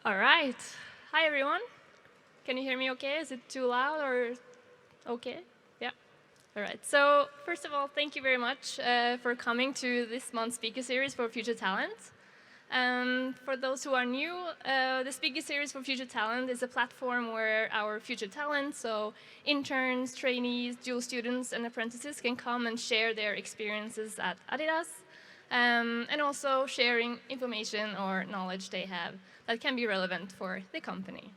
All right. Hi, everyone. Can you hear me okay? Is it too loud or okay? Yeah. All right. So, first of all, thank you very much for coming to this month's speaker series for Future Talent. For those who are new, the Speaker Series for Future Talent is a platform where our future talent, so interns, trainees, dual students, and apprentices can come and share their experiences at Adidas, and also sharing information or knowledge they have that can be relevant for the company.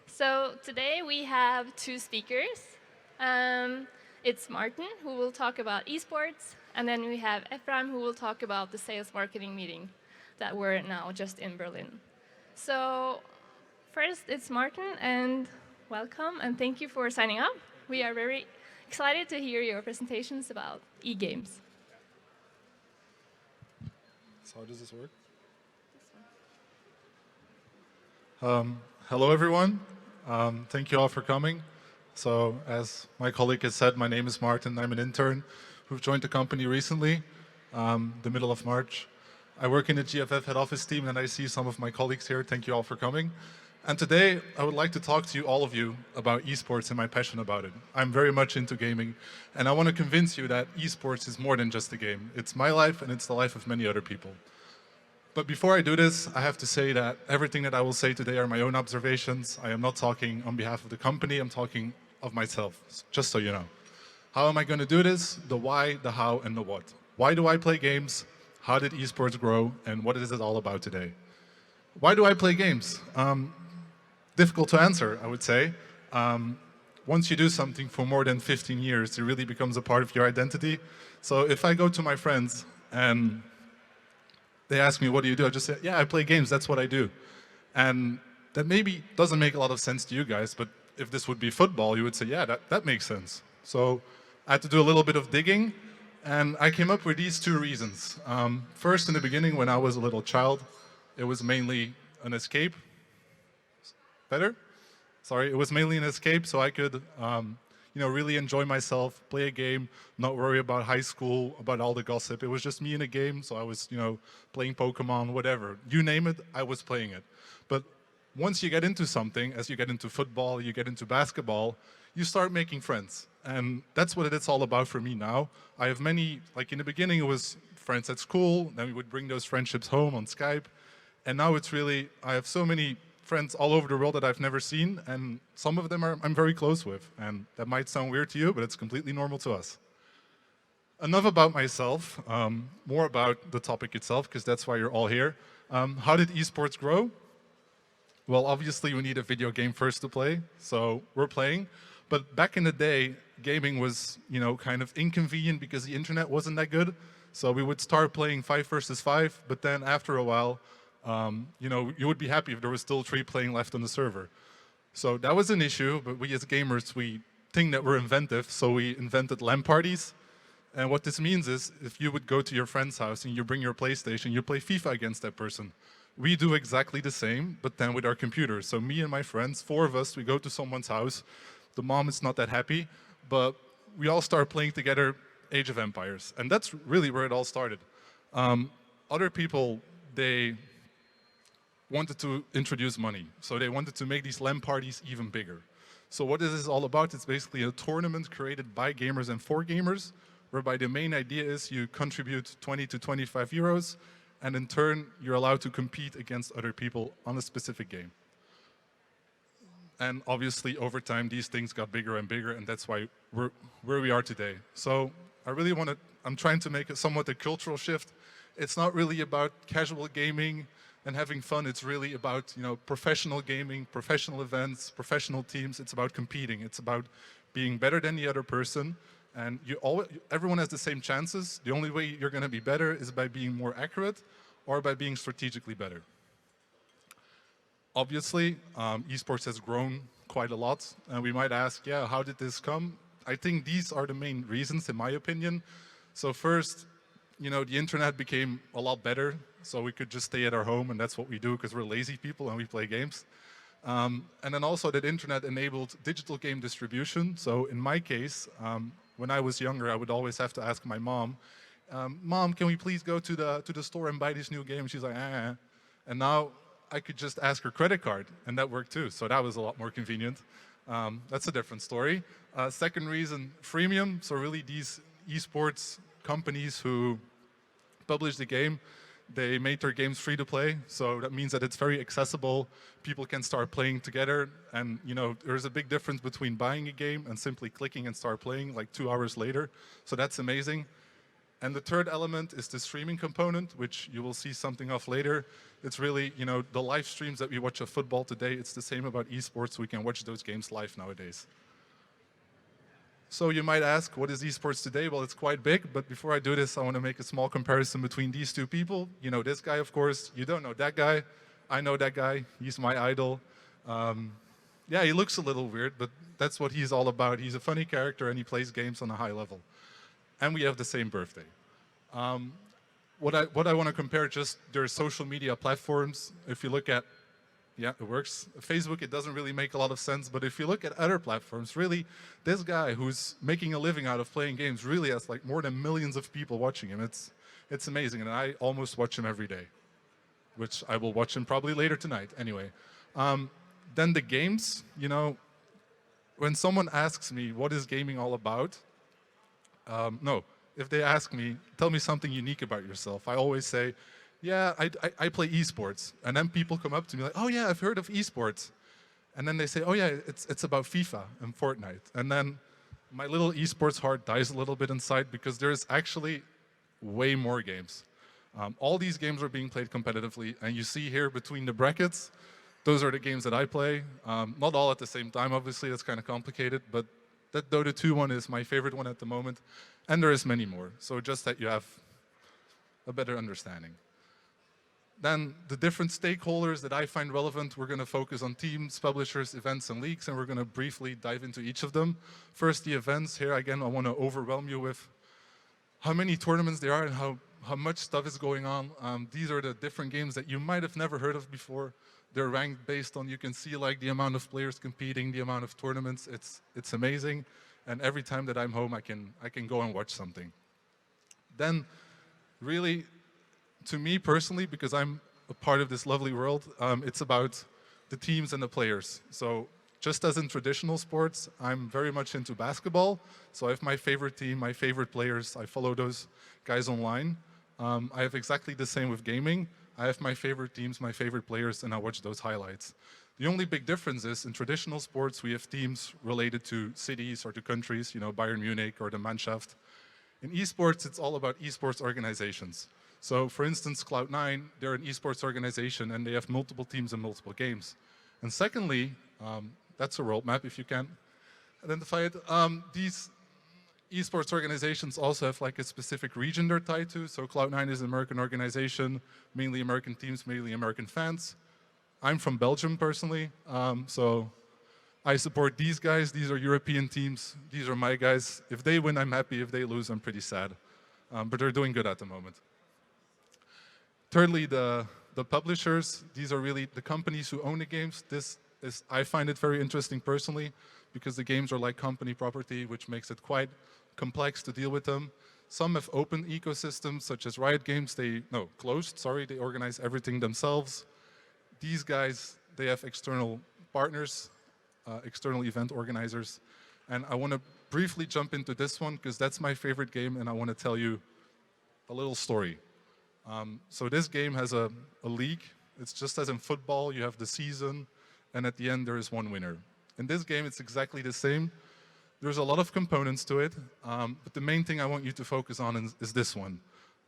So today we have two speakers. Um, it's Martin, who will talk about esports, and then we have Ephraim, who will talk about the sales marketing meeting that we're now just in Berlin. So first, it's Martin, and welcome, and thank you for signing up. We are very excited to hear your presentations about e-games. So how does this work? Hello, everyone. Thank you all for coming. So as my colleague has said, my name is Martin. I'm an intern who've joined the company recently, the middle of March. I work in the GFF head office team, and I see some of my colleagues here. Thank you all for coming. And today, I would like to talk to you, all of you, about esports and my passion about it. I'm very much into gaming, and I want to convince you that esports is more than just a game. It's my life, and it's the life of many other people. But before I do this, I have to say that everything that I will say today are my own observations. I am not talking on behalf of the company, I'm talking of myself, just so you know. How am I going to do this? The why, the how, and the what. Why do I play games? How did esports grow? And what is it all about today? Why do I play games? Difficult to answer, I would say. Once you do something for more than 15 years, it really becomes a part of your identity. So if I go to my friends and they ask me, what do you do? I just say, yeah, I play games, that's what I do. And that maybe doesn't make a lot of sense to you guys, but if this would be football, you would say, yeah, that makes sense. So I had to do a little bit of digging, and I came up with these two reasons. First, in the beginning, when I was a little child, it was mainly an escape. Better? Sorry, it was mainly an escape so I could really enjoy myself, play a game, not worry about high school, about all the gossip. It was just me in a game, so I was, playing Pokemon, whatever. You name it, I was playing it. But once you get into something, as you get into football, you get into basketball, you start making friends. And that's what it's all about for me now. I have many, like in the beginning it was friends at school, then we would bring those friendships home on Skype. And now it's really, I have so many friends all over the world that I've never seen, and some of them I'm very close with. And that might sound weird to you, but it's completely normal to us. Enough about myself, more about the topic itself, because that's why you're all here. How did esports grow? Well, obviously we need a video game first to play, so we're playing. But back in the day, gaming was, kind of inconvenient because the internet wasn't that good. So we would start playing 5 versus 5, but then after a while, you would be happy if there was still 3 playing left on the server. So that was an issue, but we as gamers, we think that we're inventive, so we invented LAN parties. And what this means is, if you would go to your friend's house and you bring your PlayStation, you play FIFA against that person. We do exactly the same, but then with our computers. So me and my friends, 4 of us, we go to someone's house. The mom is not that happy, but we all start playing together Age of Empires. And that's really where it all started. Other people, they wanted to introduce money. So they wanted to make these LAN parties even bigger. So what is this all about? It's basically a tournament created by gamers and for gamers, whereby the main idea is you contribute 20 to 25 euros, and in turn, you're allowed to compete against other people on a specific game. And obviously, over time, these things got bigger and bigger, and that's why we're where we are today. So I'm trying to make it somewhat a cultural shift. It's not really about casual gaming and having fun. It's really about, professional gaming, professional events, professional teams. It's about competing. It's about being better than the other person. And everyone has the same chances. The only way you're going to be better is by being more accurate or by being strategically better. Obviously, esports has grown quite a lot. And we might ask, yeah, how did this come? I think these are the main reasons, in my opinion. So first, the internet became a lot better, so we could just stay at our home, and that's what we do because we're lazy people and we play games. And then also that internet enabled digital game distribution. So in my case, when I was younger, I would always have to ask my mom, Mom, can we please go to the store and buy this new game? She's like, eh. And now I could just ask her credit card, and that worked too. So that was a lot more convenient. That's a different story. Second reason, freemium. So really these esports companies who publish the game, they made their games free to play. So that means that it's very accessible. People can start playing together. And there's a big difference between buying a game and simply clicking and start playing like 2 hours later. So that's amazing. And the third element is the streaming component, which you will see something of later. It's really, the live streams that we watch of football today, it's the same about esports. We can watch those games live nowadays. So you might ask, what is esports today? Well, it's quite big, but before I do this, I want to make a small comparison between these two people. You know this guy, of course. You don't know that guy. I know that guy. He's my idol. Yeah, he looks a little weird, but that's what he's all about. He's a funny character, and he plays games on a high level. And we have the same birthday. What I want to compare, just their social media platforms. If you look at, yeah, it works. Facebook, it doesn't really make a lot of sense, but if you look at other platforms, really, this guy who's making a living out of playing games really has like more than millions of people watching him. It's amazing, and I almost watch him every day, which I will watch him probably later tonight. Anyway, then the games, when someone asks me what is gaming all about, no, if they ask me, tell me something unique about yourself, I always say, yeah, I play esports. And then people come up to me like, oh yeah, I've heard of esports. And then they say, oh yeah, it's about FIFA and Fortnite. And then my little esports heart dies a little bit inside because there's actually way more games. All these games are being played competitively. And you see here between the brackets, those are the games that I play. Not all at the same time, obviously, that's kind of complicated. But that Dota 2 one is my favorite one at the moment. And there is many more. So just that you have a better understanding. Then the different stakeholders that I find relevant, we're going to focus on teams, publishers, events, and leagues, and we're going to briefly dive into each of them. First, the events. Here, again, I want to overwhelm you with how many tournaments there are and how much stuff is going on. These are the different games that you might have never heard of before. They're ranked based on, you can see like the amount of players competing, the amount of tournaments. It's amazing. And every time that I'm home, I can go and watch something. Then, really, to me personally, because I'm a part of this lovely world, it's about the teams and the players. So just as in traditional sports, I'm very much into basketball. So I have my favorite team, my favorite players. I follow those guys online. I have exactly the same with gaming. I have my favorite teams, my favorite players, and I watch those highlights. The only big difference is in traditional sports, we have teams related to cities or to countries, Bayern Munich or the Mannschaft. In esports, it's all about esports organizations. So for instance, Cloud9, they're an esports organization and they have multiple teams and multiple games. And secondly, that's a world map if you can identify it. These esports organizations also have like a specific region they're tied to. So Cloud9 is an American organization, mainly American teams, mainly American fans. I'm from Belgium personally, so I support these guys. These are European teams. These are my guys. If they win, I'm happy. If they lose, I'm pretty sad. But they're doing good at the moment. Thirdly, the publishers. These are really the companies who own the games. I find it very interesting personally because the games are like company property, which makes it quite complex to deal with them. Some have open ecosystems, such as Riot Games. Closed, sorry. They organize everything themselves. These guys, they have external partners, external event organizers. And I want to briefly jump into this one because that's my favorite game, and I want to tell you a little story. So this game has a league. It's just as in football, you have the season, and at the end there is one winner. In this game, it's exactly the same. There's a lot of components to it, but the main thing I want you to focus on is this one.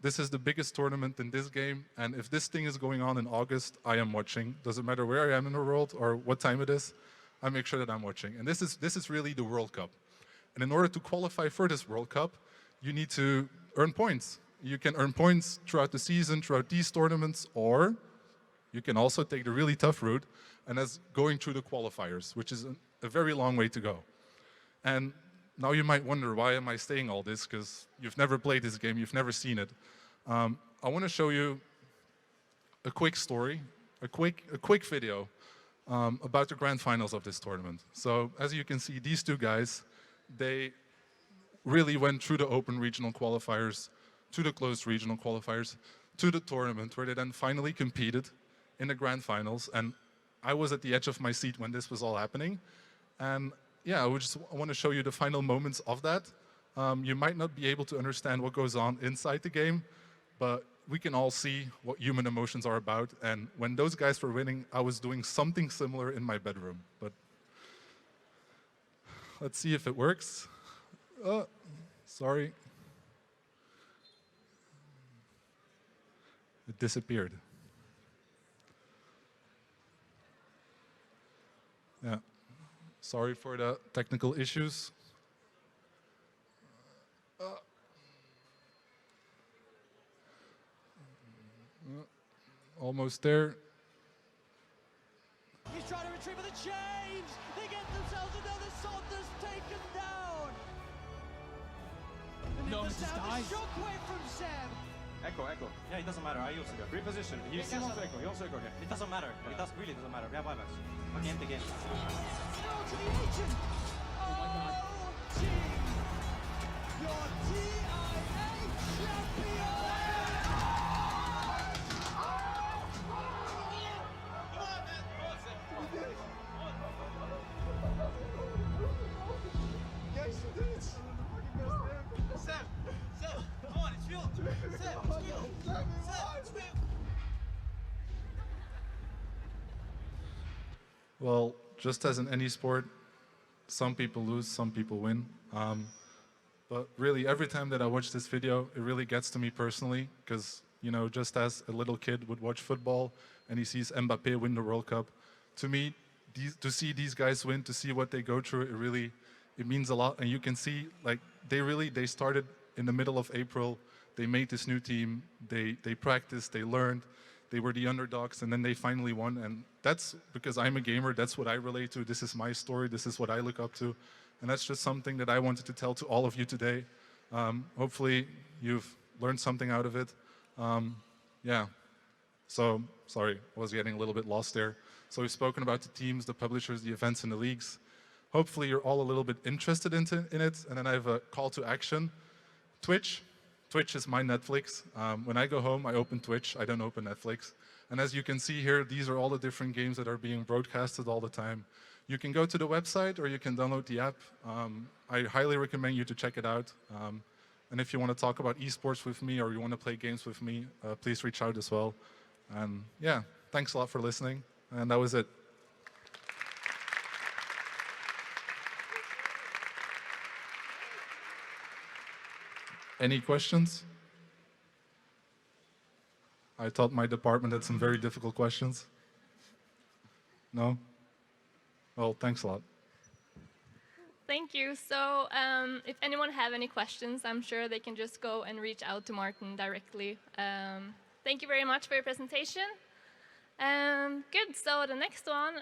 This is the biggest tournament in this game, and if this thing is going on in August, I am watching. Doesn't matter where I am in the world or what time it is, I make sure that I'm watching. And this is really the World Cup. And in order to qualify for this World Cup, you need to earn points. You can earn points throughout the season, throughout these tournaments, or you can also take the really tough route, and that's going through the qualifiers, which is a very long way to go. And now you might wonder, why am I saying all this? Because you've never played this game, you've never seen it. I want to show you a quick story, a quick video about the grand finals of this tournament. So as you can see, these two guys, they really went through the open regional qualifiers, to the closed regional qualifiers, to the tournament, where they then finally competed in the grand finals, and I was at the edge of my seat when this was all happening. And yeah, I want to show you the final moments of that. You might not be able to understand what goes on inside the game, but we can all see what human emotions are about. And when those guys were winning, I was doing something similar in my bedroom. But let's see if it works. Sorry. It disappeared. Yeah. Sorry for the technical issues. Almost there. He's trying to retrieve the change. They get themselves another Saunders taken down. And No, the Mrs. sound Dice. of shockwave from Seb. Echo. Yeah, it doesn't matter. I also go. Reposition. He wants to echo. He also echo here. It doesn't matter. It really doesn't matter. We have buybacks. Game to game. Still to the agent. Oh my God. Team. Your TIA champion. Yes, you did it. Seb, come on, it's real. Seb, it's real. Seb, it's real. Well, just as in any sport, some people lose, some people win. But really, every time that I watch this video, it really gets to me personally, because, you know, just as a little kid would watch football and he sees Mbappé win the World Cup, to me, to see these guys win, to see what they go through, it means a lot. And you can see, like, they started in the middle of April, they made this new team, they practiced, they learned, they were the underdogs, and then they finally won. And that's because I'm a gamer, that's what I relate to, this is my story, this is what I look up to. And that's just something that I wanted to tell to all of you today. Hopefully you've learned something out of it. Yeah, so sorry, I was getting a little bit lost there. So we've spoken about the teams, the publishers, the events, and the leagues. Hopefully you're all a little bit interested in it. And then I have a call to action. Twitch. Twitch is my Netflix. When I go home, I open Twitch. I don't open Netflix. And as you can see here, these are all the different games that are being broadcasted all the time. You can go to the website or you can download the app. I highly recommend you to check it out. And if you want to talk about esports with me or you want to play games with me, please reach out as well. And yeah, thanks a lot for listening. And that was it. Any questions? I thought my department had some very difficult questions. No? Well, thanks a lot. Thank you. So if anyone have any questions, I'm sure they can just go and reach out to Martin directly. Thank you very much for your presentation. Good. So the next one